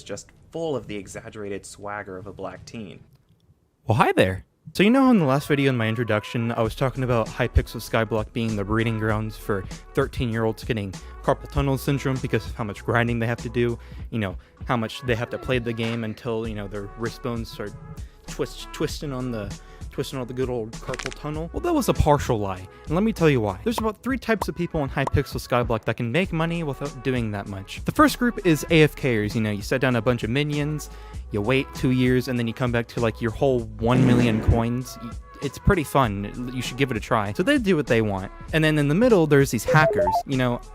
just full of the exaggerated swagger of a black teen. Well, hi there! So you know in the last video in my introduction, I was talking about Hypixel Skyblock being the breeding grounds for 13-year-olds getting carpal tunnel syndrome because of how much grinding they have to do, how much they have to play the game until, their wrist bones start twisting all the good old carpal tunnel. Well, that was a partial lie, and let me tell you why. There's about 3 types of people in Hypixel Skyblock that can make money without doing that much. The first group is AFKers, you set down a bunch of minions, you wait 2 years, and then you come back to like your whole 1 million coins. It's pretty fun, you should give it a try. So they do what they want. And then in the middle, there's these hackers.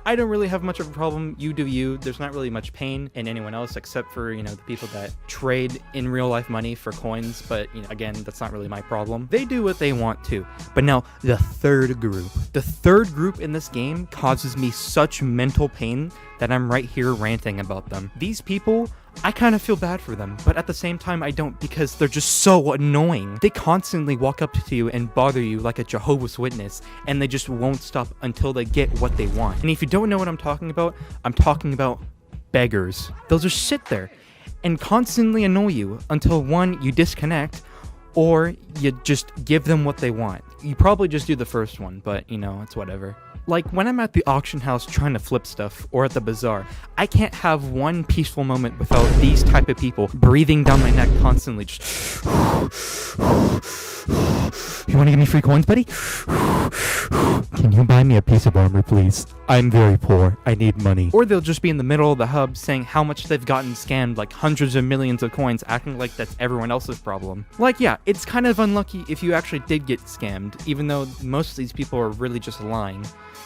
I don't really have much of a problem, you do you. There's not really much pain in anyone else except for, the people that trade in real life money for coins. But, again, that's not really my problem. They do what they want to. But now, the third group in this game causes me such mental pain that I'm right here ranting about them. These people, I kind of feel bad for them, but at the same time I don't, because they're just so annoying. They constantly walk up to you and bother you like a Jehovah's Witness, and they just won't stop until they get what they want. And if you don't know what I'm talking about beggars. They'll just sit there and constantly annoy you until one, you disconnect, or you just give them what they want. You probably just do the first one, but it's whatever. Like when I'm at the auction house trying to flip stuff, or at the bazaar, I can't have one peaceful moment without these type of people breathing down my neck constantly. Just you want to give me free coins, buddy? Can you buy me a piece of armor, please? I'm very poor. I need money. Or they'll just be in the middle of the hub saying how much they've gotten scammed, like hundreds of millions of coins, acting like that's everyone else's problem. Like, yeah, it's kind of unlucky if you actually did get scammed, even though most of these people are really just lying.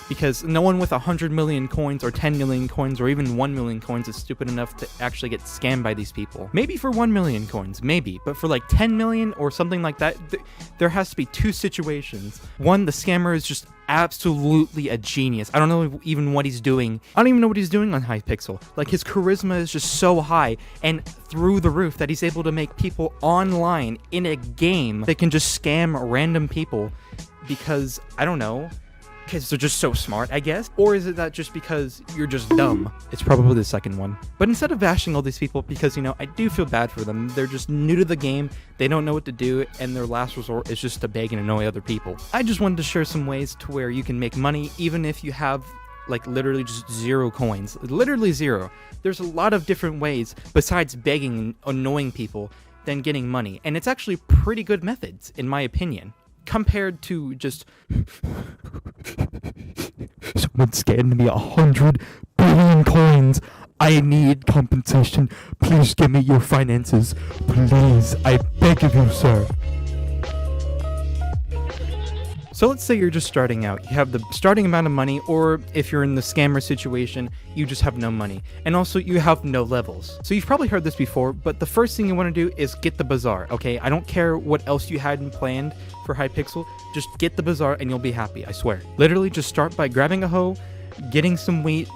Because no one with 100 million coins or 10 million coins or even 1 million coins is stupid enough to actually get scammed by these people. Maybe for 1 million coins, maybe, but for like 10 million or something like that, there has to be 2 situations. One, the scammer is just absolutely a genius. I don't know even what he's doing. I don't even know what he's doing on Hypixel. Like, his charisma is just so high and through the roof that he's able to make people online in a game that can just scam random people because, I don't know, because they're just so smart, I guess? Or is it that just because you're just dumb? It's probably the second one. But instead of bashing all these people, because, I do feel bad for them. They're just new to the game, they don't know what to do, and their last resort is just to beg and annoy other people. I just wanted to share some ways to where you can make money, even if you have, like, literally just 0 coins. Literally 0. There's a lot of different ways, besides begging and annoying people, than getting money. And it's actually pretty good methods, in my opinion. Compared to just someone scammed me 100 billion coins. I need compensation. Please give me your finances. Please, I beg of you, sir. So let's say you're just starting out. You have the starting amount of money, or if you're in the scammer situation, you just have no money. And also, you have no levels. So you've probably heard this before, but the first thing you want to do is get the bazaar, okay? I don't care what else you had planned for Hypixel. Just get the bazaar and you'll be happy, I swear. Literally, just start by grabbing a hoe, getting some wheat,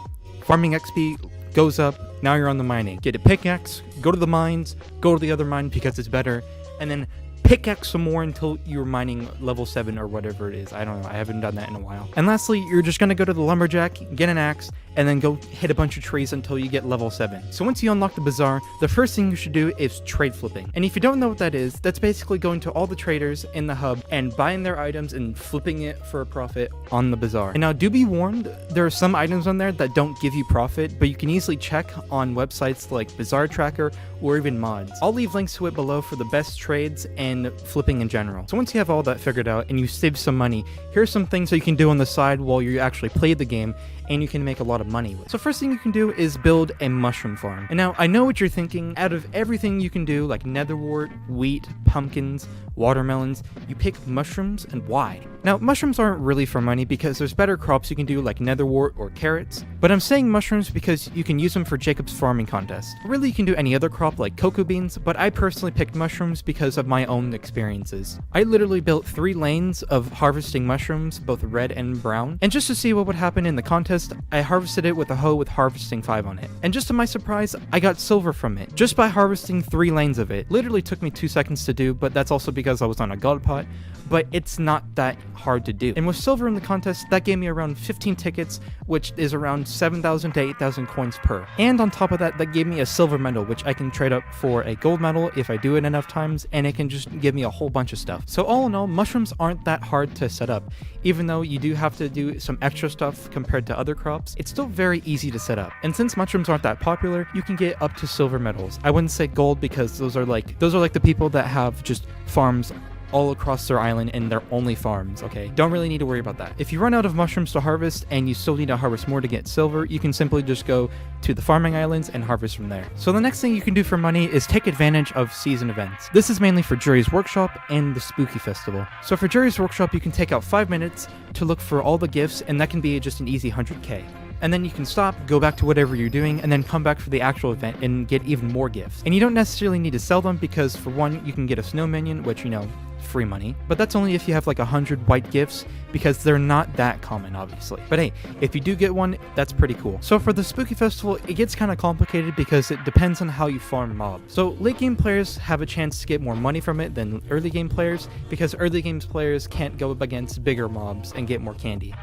farming XP goes up, now you're on the mining. Get a pickaxe, go to the mines, go to the other mine because it's better, and then pickaxe some more until you're mining level 7 or whatever it is. I don't know, I haven't done that in a while. And lastly, you're just gonna go to the lumberjack, get an axe, and then go hit a bunch of trees until you get level 7. So once you unlock the bazaar, the first thing you should do is trade flipping. And if you don't know what that is, that's basically going to all the traders in the hub and buying their items and flipping it for a profit on the bazaar. And now, do be warned, there are some items on there that don't give you profit, but you can easily check on websites like Bazaar Tracker or even mods. I'll leave links to it below for the best trades and flipping in general. So once you have all that figured out and you save some money, here's some things that you can do on the side while you actually play the game and you can make a lot of money with. So first thing you can do is build a mushroom farm. And now, I know what you're thinking. Out of everything you can do, like netherwort, wheat, pumpkins, watermelons, you pick mushrooms, and why? Now, mushrooms aren't really for money because there's better crops you can do like netherwort or carrots, but I'm saying mushrooms because you can use them for Jacob's farming contest. Really, you can do any other crop like cocoa beans, but I personally picked mushrooms because of my own own experiences. I literally built 3 lanes of harvesting mushrooms, both red and brown, and just to see what would happen in the contest, I harvested it with a hoe with harvesting 5 on it. And just to my surprise, I got silver from it, just by harvesting 3 lanes of it. Literally took me 2 seconds to do, but that's also because I was on a god pot, but it's not that hard to do. And with silver in the contest, that gave me around 15 tickets, which is around 7,000 to 8,000 coins per. And on top of that, that gave me a silver medal, which I can trade up for a gold medal if I do it enough times, and it can just give me a whole bunch of stuff. So all in all, mushrooms aren't that hard to set up. Even though you do have to do some extra stuff compared to other crops, it's still very easy to set up. And since mushrooms aren't that popular, you can get up to silver medals. I wouldn't say gold because those are like the people that have just farms all across their island and they're only farms, okay? Don't really need to worry about that. If you run out of mushrooms to harvest and you still need to harvest more to get silver, you can simply just go to the farming islands and harvest from there. So the next thing you can do for money is take advantage of season events. This is mainly for Jury's Workshop and the Spooky Festival. So for Jury's Workshop, you can take out 5 minutes to look for all the gifts, and that can be just an easy 100k. And then you can stop, go back to whatever you're doing, and then come back for the actual event and get even more gifts. And you don't necessarily need to sell them because, for one, you can get a snow minion, which, you know, free money, but that's only if you have like 100 white gifts, because they're not that common, obviously. But hey, if you do get one, that's pretty cool. So for the Spooky Festival, it gets kind of complicated because it depends on how you farm mobs. So late game players have a chance to get more money from it than early game players, because early game players can't go up against bigger mobs and get more candy.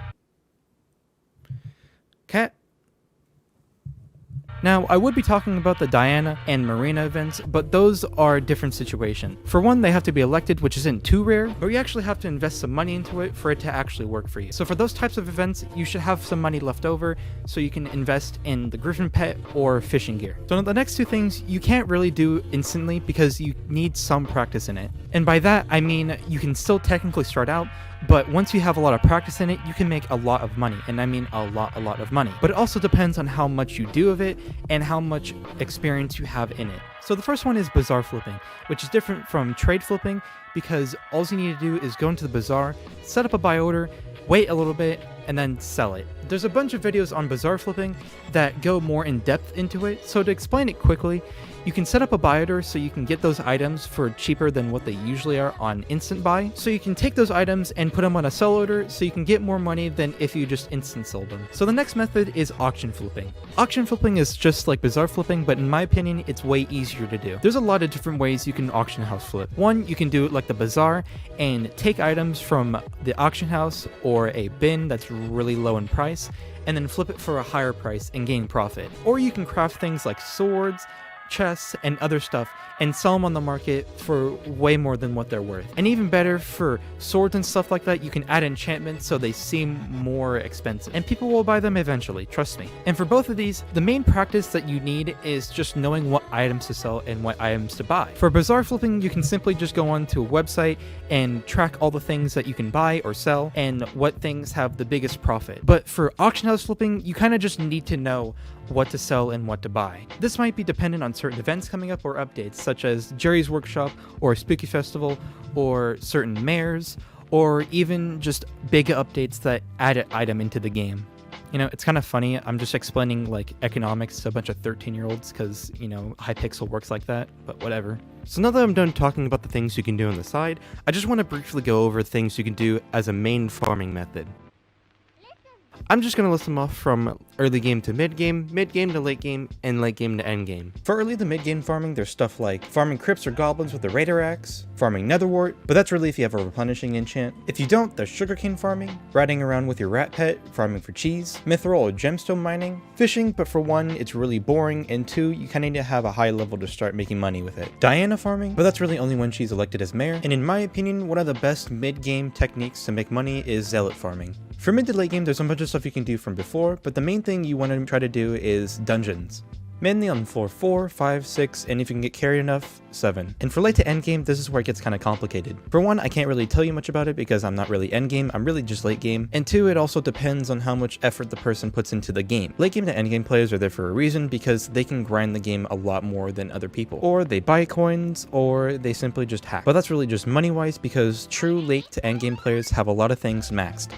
Cat. Now, I would be talking about the Diana and Marina events, but those are a different situation. For one, they have to be elected, which isn't too rare, but you actually have to invest some money into it for it to actually work for you. So for those types of events, you should have some money left over so you can invest in the Griffin pet or fishing gear. So the next 2 things you can't really do instantly because you need some practice in it. And by that, I mean you can still technically start out, but once you have a lot of practice in it, you can make a lot of money, and I mean a lot of money. But it also depends on how much you do of it and how much experience you have in it. So the first one is bazaar flipping, which is different from trade flipping because all you need to do is go into the bazaar, set up a buy order, wait a little bit, and then sell it. There's a bunch of videos on bazaar flipping that go more in depth into it, so to explain it quickly, you can set up a buy order so you can get those items for cheaper than what they usually are on instant buy. So you can take those items and put them on a sell order so you can get more money than if you just instant sold them. So the next method is auction flipping. Auction flipping is just like bazaar flipping, but in my opinion, it's way easier to do. There's a lot of different ways you can auction house flip. One, you can do it like the bazaar and take items from the auction house or a bin that's really low in price and then flip it for a higher price and gain profit. Or you can craft things like swords, chests, and other stuff and sell them on the market for way more than what they're worth. And even better, for swords and stuff like that, you can add enchantments so they seem more expensive. And people will buy them eventually, trust me. And for both of these, the main practice that you need is just knowing what items to sell and what items to buy. For bazaar flipping, you can simply just go onto a website and track all the things that you can buy or sell and what things have the biggest profit. But for auction house flipping, you kind of just need to know what to sell and what to buy. This might be dependent on certain events coming up or updates, such as Jerry's Workshop or Spooky Festival or certain mayors, or even just big updates that add an item into the game. You know, it's kind of funny, I'm just explaining like economics to a bunch of 13-year-olds because, you know, Hypixel works like that, but whatever. So now that I'm done talking about the things you can do on the side, I just want to briefly go over things you can do as a main farming method. I'm just going to list them off from early game to mid game to late game, and late game to end game. For early to mid game farming, there's stuff like farming crypts or goblins with the Raider Axe, farming netherwort, but that's really if you have a replenishing enchant. If you don't, there's sugarcane farming, riding around with your rat pet, farming for cheese, mithril or gemstone mining, fishing, but for one, it's really boring, and two, you kinda need to have a high level to start making money with it. Diana farming, but that's really only when she's elected as mayor, and in my opinion, one of the best mid game techniques to make money is zealot farming. For mid to late game, there's a bunch of stuff you can do from before, but the main thing you want to try to do is dungeons. Mainly on floor 4, 5, 6, and if you can get carried enough, 7. And for late to end game, this is where it gets kind of complicated. For one, I can't really tell you much about it because I'm not really end game, I'm really just late game. And two, it also depends on how much effort the person puts into the game. Late game to end game players are there for a reason because they can grind the game a lot more than other people. Or they buy coins, or they simply just hack. But that's really just money wise because true late to end game players have a lot of things maxed.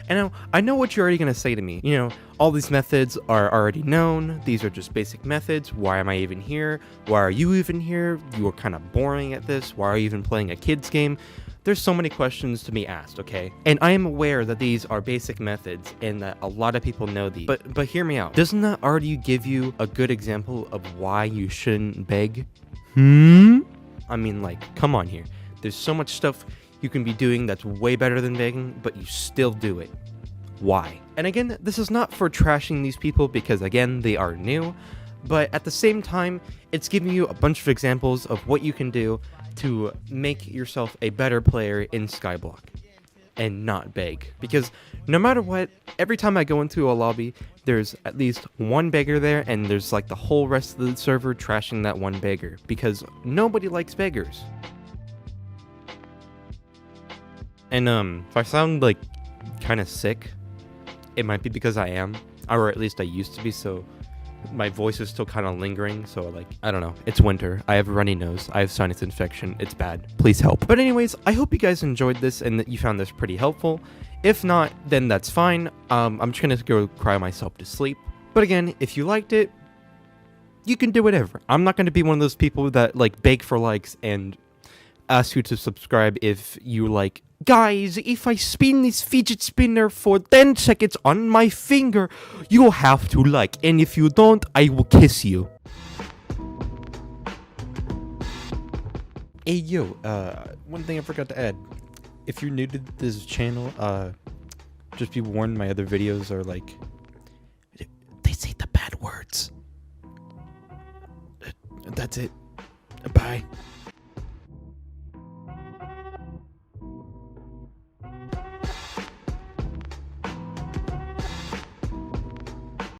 And now, I know what you're already going to say to me. You know, all these methods are already known. These are just basic methods. Why am I even here? Why are you even here? You are kind of boring at this. Why are you even playing a kid's game? There's so many questions to be asked, okay? And I am aware that these are basic methods and that a lot of people know these. But hear me out. Doesn't that already give you a good example of why you shouldn't beg? I mean, like, come on here. There's so much stuff you can be doing that's way better than begging, but you still do it. Why? And again, this is not for trashing these people because, again, they are new, but at the same time, it's giving you a bunch of examples of what you can do to make yourself a better player in Skyblock and not beg. Because no matter what, every time I go into a lobby, there's at least one beggar there, and there's like the whole rest of the server trashing that one beggar because nobody likes beggars. And if I sound like kind of sick, it might be because I am, or at least I used to be, so my voice is still kind of lingering, so like, I don't know, it's winter, I have a runny nose, I have sinus infection, it's bad, please help. But anyways, I hope you guys enjoyed this and that you found this pretty helpful. If not, then that's fine, I'm just gonna go cry myself to sleep. But again, if you liked it, you can do whatever. I'm not gonna be one of those people that like beg for likes and ask you to subscribe if you like, guys, if I spin this fidget spinner for 10 seconds on my finger, you'll have to like, and if you don't, I will kiss you. Hey yo, one thing I forgot to add. If you're new to this channel, just be warned, my other videos are like, they say the bad words. That's it. Bye.